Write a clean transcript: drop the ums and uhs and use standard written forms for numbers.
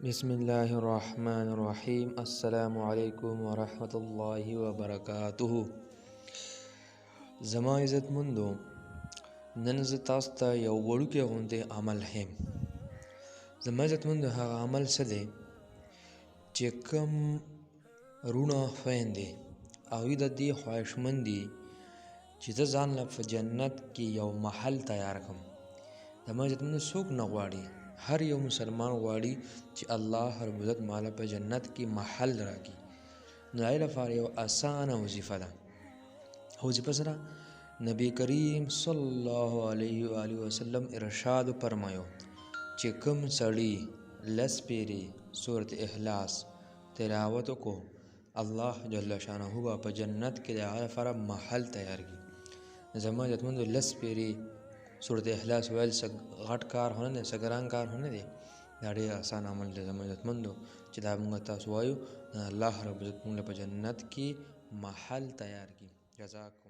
بسم الله الرحمن الرحیم. السلام علیکم ورحمۃ اللہ وبرکاتہ. زما عزت مندو، نن زه تاسو ته یو وړوکی غوندې عمل ښیم. زما عزت مندو، هغه عمل څه دی چې کوم وروڼه خویندې هغوی د دې خواهشمند دي چې زه ځان له په جنت کې یو محل تیار کړم. زما عزت مندو، څوک نه غواړي؟ هر یو مسلمان غواړي چې الله رب العزت مالا په جنت کې محل راکړي. نو هغې لپاره یو اسانه وظیفه ده. وظیفه سره نبی کریم صلی الله علیه و آله وسلم ارشاد فرمایو چې کوم سړي 10 پیرې سورۃ اخلاص تلاوت وکړو، الله جل شانه به په جنت کې د هغه لپاره محل تیار کړي. زما عزت مندو، 10 پیرې سورۃ اخلاص ویل څه غټ کار هم نه دی، څه ګران کار هم نه دی. دا ډېر آسان عمل دی زما عزت مندو، چې دا موږ تاسو وایو الله رب العزت موږ په جنت کې محل تیار کړي. جزاک